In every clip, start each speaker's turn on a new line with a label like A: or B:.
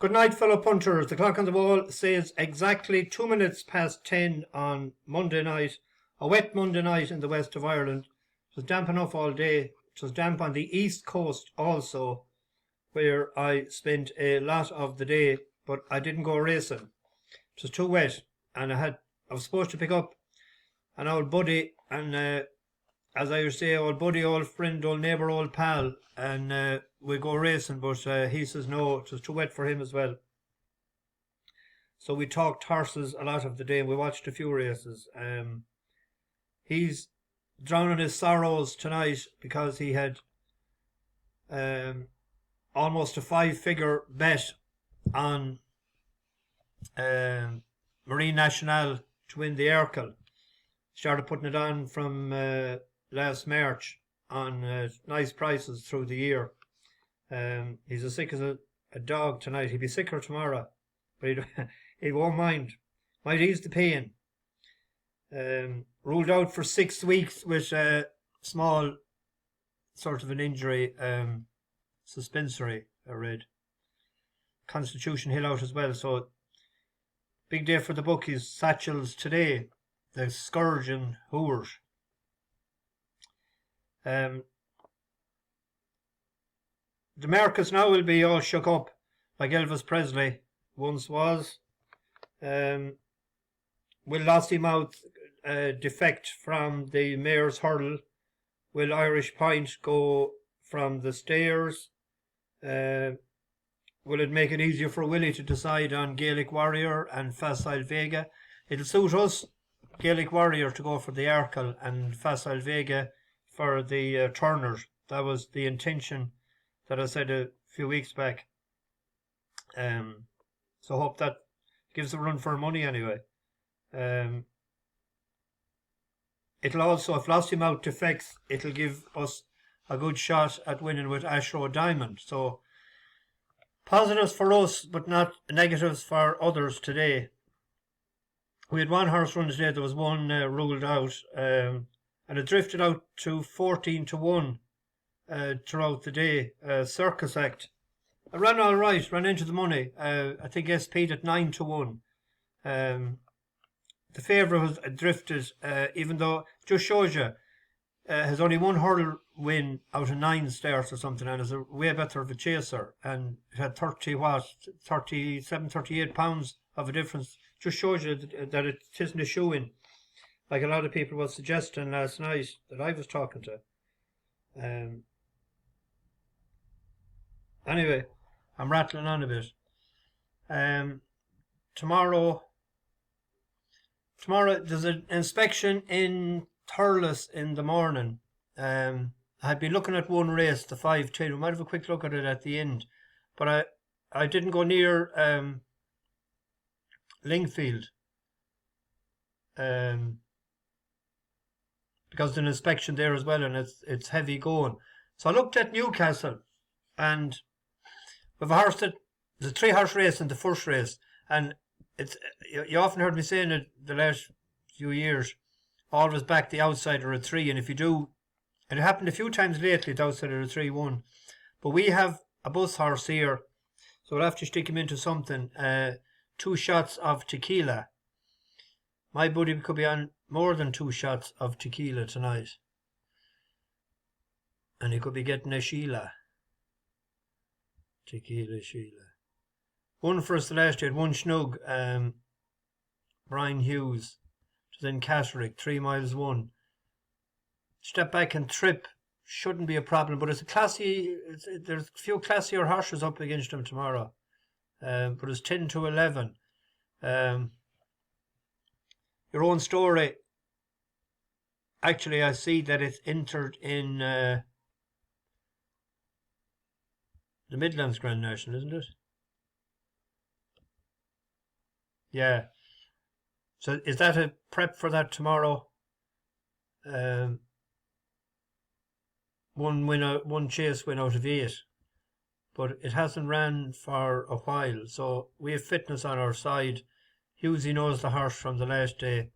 A: Good night, fellow punters. The clock on the wall says exactly 2 minutes past 10 on Monday night. A wet Monday night in the west of Ireland. It was damp enough all day. It was damp on the east coast also, where I spent a lot of the day, but I didn't go racing. It was too wet, and I was supposed to pick up an old buddy, and as I used to say, old buddy, old friend, old neighbour, old pal, and we go racing, but he says no, it was too wet for him as well. So we talked horses a lot of the day, and we watched a few races. He's drowning his sorrows tonight because he had almost a 5-figure bet on Marine Nationale to win the Urkel. Started putting it on from last March on nice prices through the year. He's as sick as a dog tonight. He'll be sicker tomorrow, but he won't mind. Might ease the pain. Ruled out for 6 weeks with a small sort of an injury, suspensory, I read. Constitution Hill out as well, so big day for the bookies. Satchels today, the Scourge and Hooers. The markets now will be all shook up like Elvis Presley once was. Will Lossiemouth defect from the Mayor's Hurdle? Will Irish Point go from the stairs? Will it make it easier for Willie to decide on Gaelic Warrior and Facile Vega? It'll suit us, Gaelic Warrior, to go for the Arkle and Facile Vega for the Turners. That was the intention that I said a few weeks back. So hope that gives a run for money anyway. It'll also, if Lossiemouth defects, it'll give us a good shot at winning with Ashrow Diamond. So positives for us, but not negatives for others today. We had one horse run today. There was one ruled out, and it drifted out to 14-1 throughout the day. Circus Act. I ran all right, ran into the money. I think SP'd at 9-1. The favourite was drifted, even though, just shows you, has only one hurdle win out of 9 starts or something, and is a way better of a chaser, and it had 37, 38 pounds of a difference. Just shows you that it isn't a shoe-in, like a lot of people were suggesting last night that I was talking to. Anyway, I'm rattling on a bit. Tomorrow there's an inspection in Thurles in the morning. I'd been looking at one race, the 5-10. We might have a quick look at it at the end, but I didn't go near Lingfield because there's an inspection there as well, and it's heavy going. So I looked at Newcastle, and with a horse that there's a 3-horse race in the first race, and you often heard me saying it the last few years, always back the outsider at 3, and if you do, and it happened a few times lately, the outsider at 3 won. But we have a bus horse here, so we'll have to stick him into something. 2 shots of tequila. My buddy could be on more than 2 shots of tequila tonight, and he could be getting a Sheila. Tequila Sheila. One for us the last year, one snug, Brian Hughes, to then Catterick, 3 miles 1. Step back and trip shouldn't be a problem, but it's a classy. There's a few classier horses up against him tomorrow, but it's 10-11. Your own story. Actually, I see that it's entered in the Midlands Grand National, isn't it? Yeah. So is that a prep for that tomorrow? One chase win out of 8, but it hasn't ran for a while. So we have fitness on our side. Hughesy knows the horse from the last day.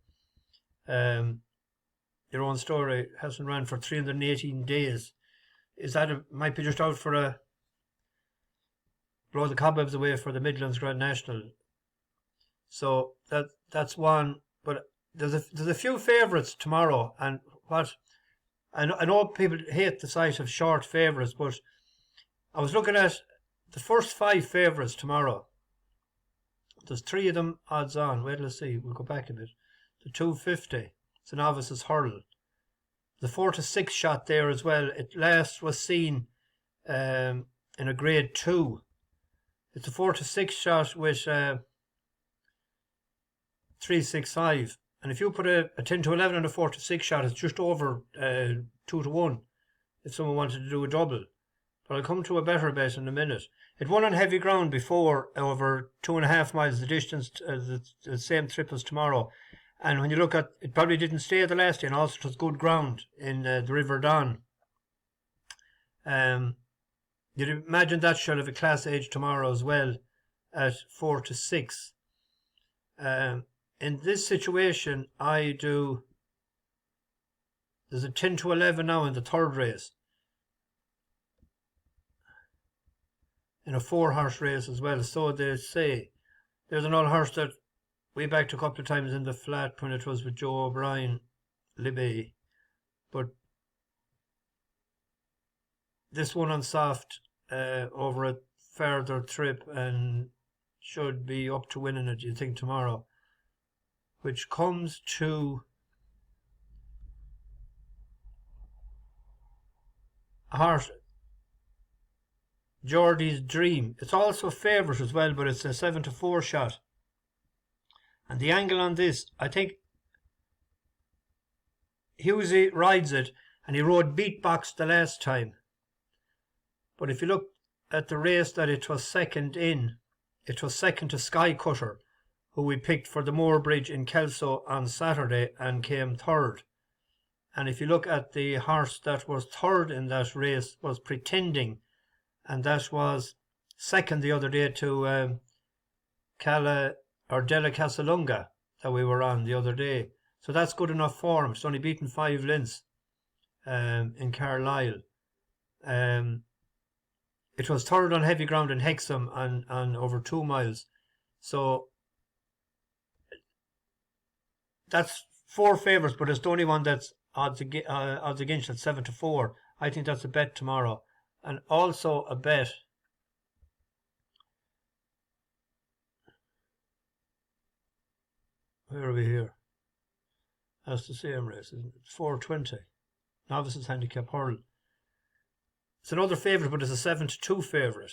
A: Your own story hasn't ran for 318 days. Is that might be just out for blow the cobwebs away for the Midlands Grand National. So that's one. But there's a few favourites tomorrow, and what I know people hate the sight of short favourites, but I was looking at the first 5 favourites tomorrow. There's 3 of them odds on. Wait, let's see. We'll go back a bit. The 250. It's a novice's hurdle. The 4 to 6 shot there as well. It last was seen in a grade 2. It's a 4 to 6 shot with 365. And if you put a 10 to 11 and a 4 to 6 shot, it's just over 2 to 1 if someone wanted to do a double. But I'll come to a better bet in a minute. It won on heavy ground before, over 2.5 miles the distance, the same trip as tomorrow. And when you look at it, probably didn't stay the last day, and also it was good ground in the River Don. You'd imagine that should have a class age tomorrow as well at 4 to 6. In this situation, there's a 10 to 11 now in the 3rd race. In a 4-horse race as well, so they say. There's an old horse that we backed a couple of times in the flat when it was with Joe O'Brien, Libby. But this one on soft over a further trip and should be up to winning it, you think, tomorrow. Which comes to a horse, Geordies Dream. It's also favourite as well, but it's a 7 to 4 shot. And the angle on this, I think Husey rides it, and he rode beatbox the last time. But if you look at the race that it was second in, it was second to Sky Cutter, who we picked for the Moor Bridge in Kelso on Saturday and came 3rd. And if you look at the horse that was 3rd in that race was Pretending, and that was second the other day to Della Casalunga that we were on the other day. So that's good enough for him. It's only beaten 5 lengths in Carlisle. It was 3rd on heavy ground in Hexham on over 2 miles. So that's 4 favourites, but it's the only one that's odds against at 7 to 4. I think that's a bet tomorrow. And also a bet. Where are we here? That's the same race, isn't it? 420. Novices Handicap Hurl. It's another favourite, but it's a 7 to 2 favourite.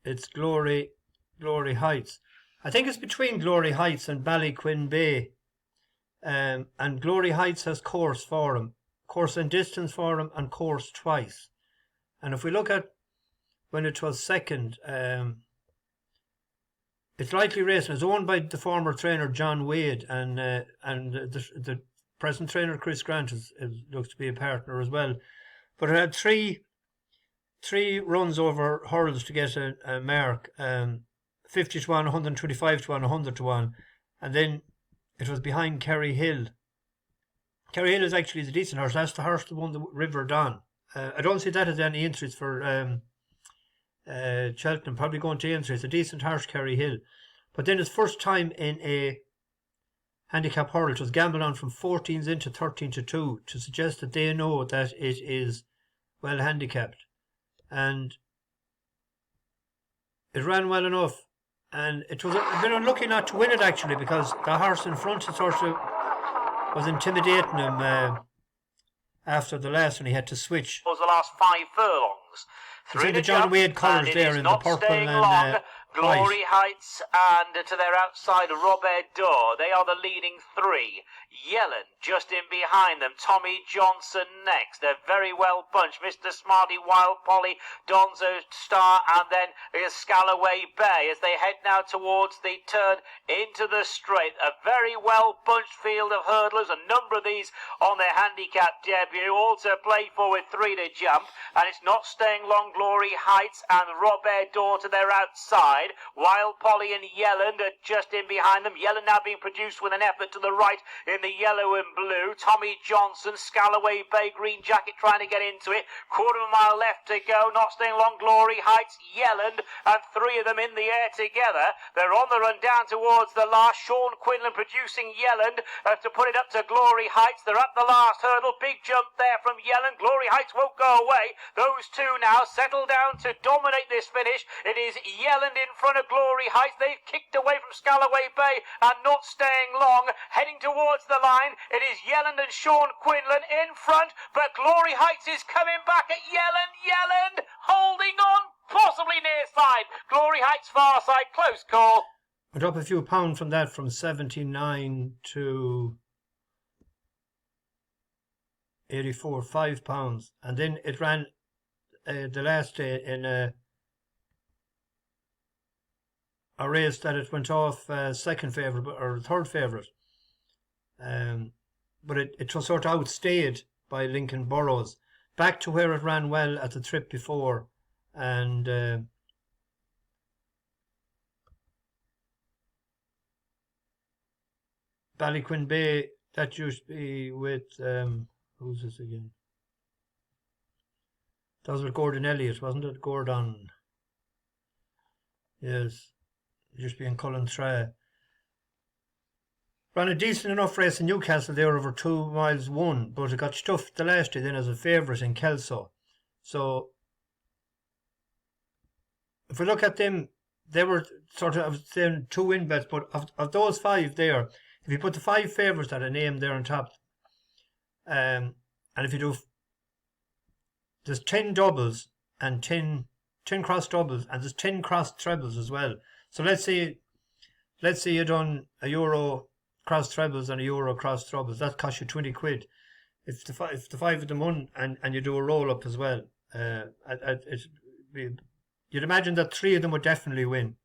A: It's Glory Heights. I think it's between Glory Heights and Ballyquin Bay. And Glory Heights has course for him. Course and distance for him, and course twice. And if we look at when it was second, it's likely racing. It's owned by the former trainer John Wade, and the present trainer Chris Grant looks to be a partner as well. But it had three runs over hurdles to get a mark, 50 to 1, 125 to 1, 100 to 1, and then it was behind Kerry Hill. Kerry Hill is actually a decent horse. That's the horse that won the River Don. I don't see that as any interest for Cheltenham. Probably going to enter. It's a decent horse, Kerry Hill. But then his first time in a handicap hurdle, it was gambled on from 14s into 13 to 2 to suggest that they know that it is well handicapped. And it ran well enough. And it was a bit unlucky not to win it, actually, because the horse in front sort of was intimidating him after the last one. He had to switch.
B: Was the last 5 furlongs.
A: It's in the John Wade colours there in the purple and
B: Glory Heights, and to their outside Robert Dorr. They are the leading 3. Yellen just in behind them. Tommy Johnson next. They're very well bunched. Mr. Smarty, Wild Polly, Donzo Star, and then Scalloway Bay as they head now towards the turn into the straight. A very well bunched field of hurdlers. A number of these on their handicap debut. All to play for with 3 to jump. And it's not staying long. Glory Heights and Robert Dorr to their outside. side. Wild Polly and Yelland are just in behind them. Yelland now being produced with an effort to the right in the yellow and blue. Tommy Johnson, Scalloway Bay, Green Jacket trying to get into it. Quarter of a mile left to go. Not staying long. Glory Heights, Yelland, and three of them in the air together. They're on the run down towards the last. Sean Quinlan producing Yelland to put it up to Glory Heights. They're at the last hurdle. Big jump there from Yelland. Glory Heights won't go away. Those two now settle down to dominate this finish. It is Yelland in front of Glory Heights. They've kicked away from Scalloway Bay and not staying long. Heading towards the line, it is Yelland and Sean Quinlan in front, but Glory Heights is coming back at Yelland. Yelland holding on, possibly near side. Glory Heights far side, close call.
A: Went up a few pounds from that, from 79 to 84, £5, and then it ran the last day in a race that it went off second favourite or third favourite, but it was sort of outstayed by Lincoln Burrows, back to where it ran well at the trip before, and Ballyquin Bay, that used to be with who's this again? That was with Gordon Elliott, wasn't it? Gordon. Yes. It used to be in Cullen-Tray. Ran a decent enough race in Newcastle there, over 2 miles won, but it got stuffed the last day then as a favourite in Kelso. So if we look at them, they were sort of saying 2 win bets, but of those 5 there, if you put the 5 favourites that I named there on top, and if you do, there's 10 doubles and 10 cross doubles, and there's 10 cross trebles as well. So let's say you done a euro cross trebles and a euro cross trebles, that costs you 20 quid. If the 5 of them won and you do a roll up as well, you'd imagine that 3 of them would definitely win.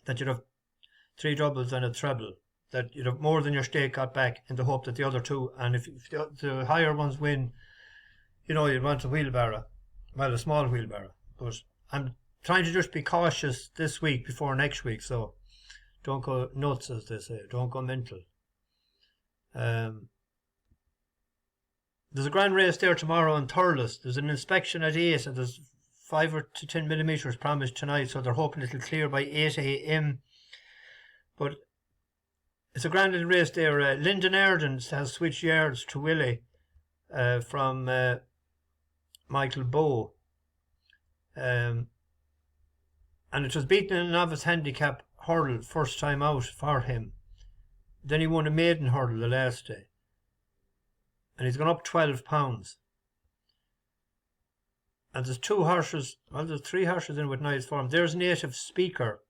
A: That you'd have 3 doubles and a treble. That you'd have more than your stake got back, in the hope that the other 2, and if the higher ones win, you know, you'd want a wheelbarrow, well, a small wheelbarrow. But I'm trying to just be cautious this week before next week, so don't go nuts, as they say, don't go mental. There's a grand race there tomorrow in Thurles. There's an inspection at 8, and there's 5 to 10 millimetres promised tonight, so they're hoping it'll clear by 8 a.m. But it's a grand little race there. Lyndon Erdens has switched yards to Willie from Michael Bowe. And it was beaten in a novice handicap hurdle first time out for him. Then he won a maiden hurdle the last day. And he's gone up £12. And there's 2 horses, well, there's 3 horses in with nice form. There's Native Speaker.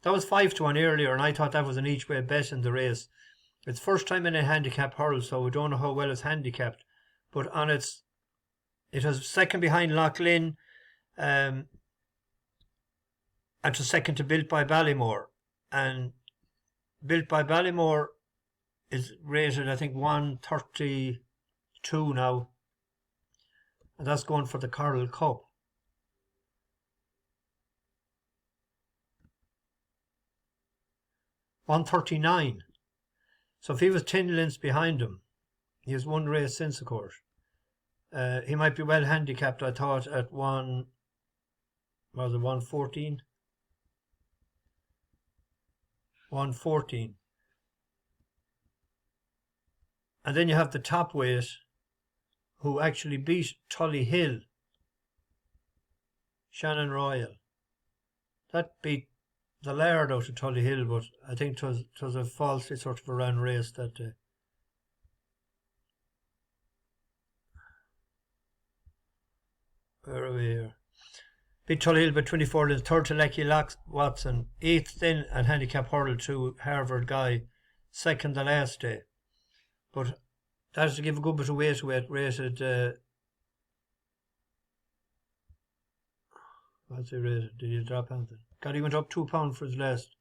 A: That was 5 to 1 earlier, and I thought that was an each way bet in the race. It's first time in a handicap hurdle, so we don't know how well it's handicapped. But on it has second behind Loughlin, and to second to Built by Ballymore. And Built by Ballymore is rated, I think, 132 now. And that's going for the Coral Cup. $139. So if he was 10 lengths behind him, he has 1 race since, of course. He might be well handicapped, I thought, at 114? 114. And then you have the top weight, who actually beat Tully Hill, Shannon Royal. That beat the Laird out of Tully Hill, but I think it was a falsely sort of a round race that day. Where are we here? Beat Tully Hill by 24 lengths, third to Lecky Watson, 8th then at handicap hurdle to Harvard Guy, second the last day. But that is to give a good bit of weight to it, rated, what's he rated? Did he drop anything? God, he went up £2 for his last.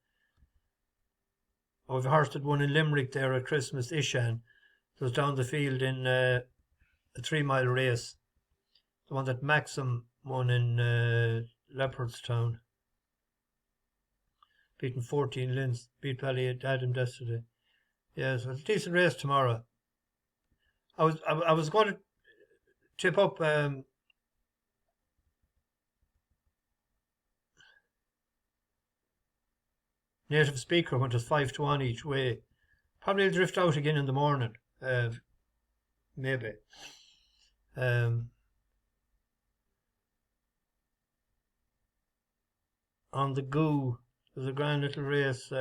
A: Oh, we've a horse that won in Limerick there at Christmas, Ishan. It was down the field in a 3-mile race. The one that Maxim won in Leopardstown. beating 14 lengths. Beat Valley Adam yesterday. Yeah, so it's a decent race tomorrow. I was going to tip up Native Speaker when it was 5-1 each way. Probably will drift out again in the morning. Maybe. On the Goo, there's a grand little race.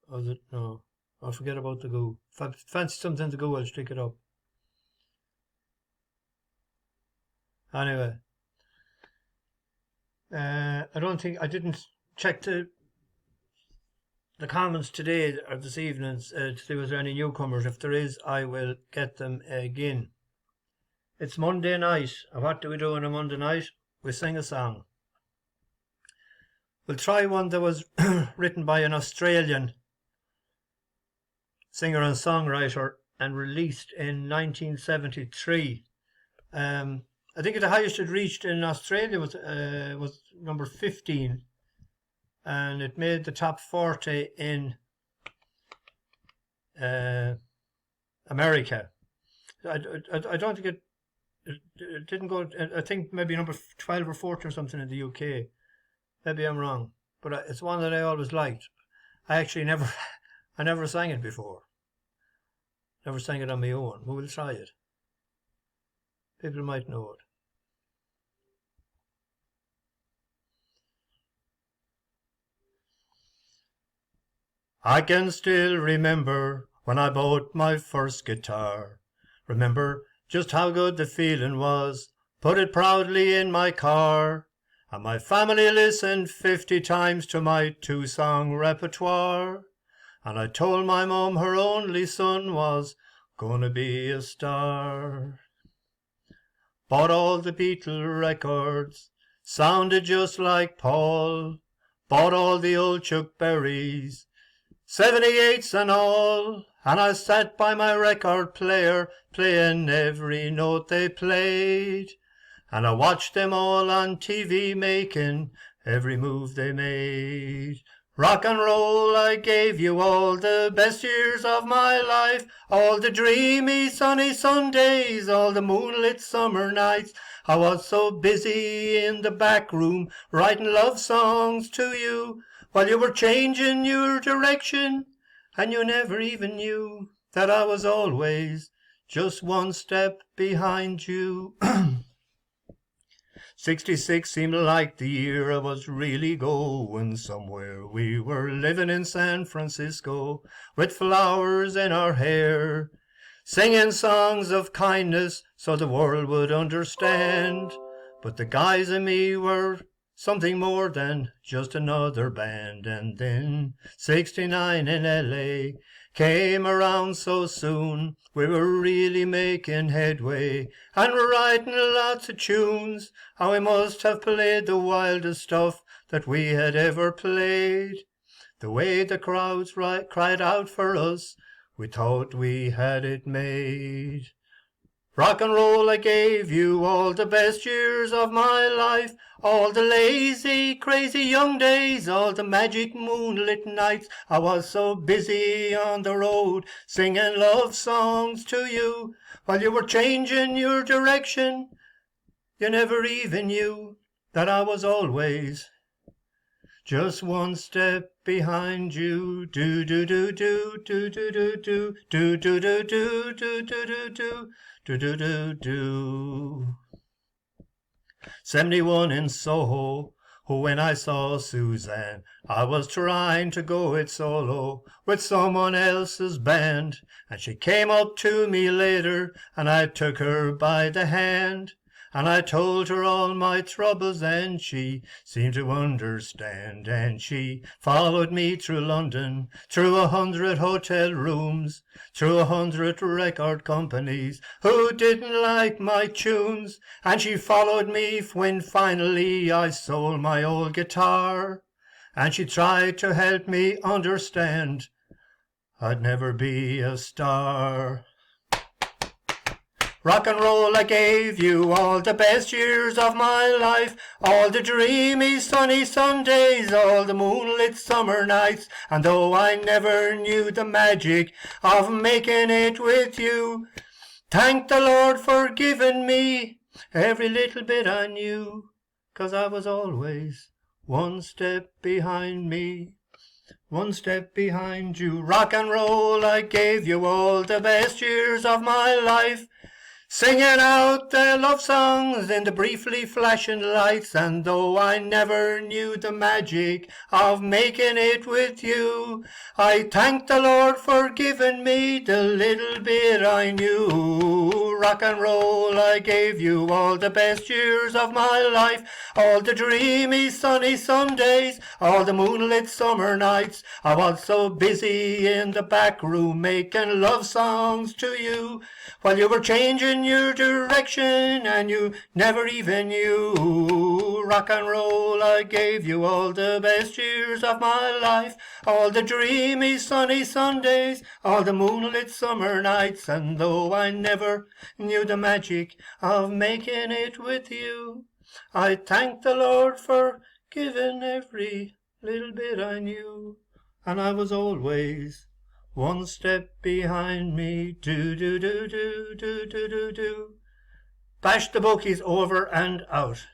A: Was it? No. I'll forget about the Goo. If I fancy something to go, I'll stick it up. Anyway. I didn't check the comments today or this evening to see was there any newcomers. If there is, I will get them again. It's Monday night. And what do we do on a Monday night? We sing a song. We'll try one that was written by an Australian singer and songwriter and released in 1973. I think the highest it reached in Australia was number 15, and it made the top 40 in America. I don't think it didn't go. I think maybe number 12 or 14 or something in the UK. Maybe I'm wrong, but it's one that I always liked. I actually never sang it before. Never sang it on my own. But we'll try it. People might know it. I can still remember when I bought my first guitar. Remember just how good the feeling was. Put it proudly in my car. And my family listened 50 times to my 2-song repertoire. And I told my mum her only son was gonna be a star. Bought all the Beatle records, sounded just like Paul. Bought all the old Chuck Berrys, 78s and all. And I sat by my record player, playing every note they played. And I watched them all on TV making every move they made. Rock and roll, I gave you all the best years of my life. All the dreamy sunny Sundays, all the moonlit summer nights. I was so busy in the back room writing love songs to you while you were changing your direction. And you never even knew that I was always just one step behind you. 66 seemed like the year I was really going somewhere. We were living in San Francisco with flowers in our hair, singing songs of kindness so the world would understand. But the guys and me were something more than just another band. And then 69 in LA came around so soon. We were really making headway and we're writing lots of tunes. And we must have played the wildest stuff that we had ever played. The way the crowds cried out for us, we thought we had it made. Rock and roll, I gave you all the best years of my life. All the lazy, crazy young days, all the magic moonlit nights. I was so busy on the road, singing love songs to you, while you were changing your direction. You never even knew that I was always just one step behind you. Do do do do do do do do do do do do do do do do do do do. 71 in Soho, when I saw Suzanne, I was trying to go it solo with someone else's band, and she came up to me later, and I took her by the hand. And I told her all my troubles and she seemed to understand. And she followed me through London, through 100 hotel rooms, through 100 record companies who didn't like my tunes. And she followed me when finally I sold my old guitar. And she tried to help me understand I'd never be a star. Rock and roll, I gave you all the best years of my life, all the dreamy sunny Sundays, all the moonlit summer nights, and though I never knew the magic of making it with you, thank the Lord for giving me every little bit I knew, 'cause I was always one step behind me, one step behind you. Rock and roll, I gave you all the best years of my life, singing out the love songs in the briefly flashing lights, and though I never knew the magic of making it with you, I thank the Lord for giving me the little bit I knew. Rock and roll, I gave you all the best years of my life, all the dreamy sunny Sundays, all the moonlit summer nights. I was so busy in the back room making love songs to you, while you were changing your direction and you never even knew. Rock and roll, I gave you all the best years of my life, all the dreamy sunny Sundays, all the moonlit summer nights, and though I never knew the magic of making it with you, I thank the Lord for giving every little bit I knew, and I was always one step behind me. Do do do do do do do do. Bash the bookies over and out.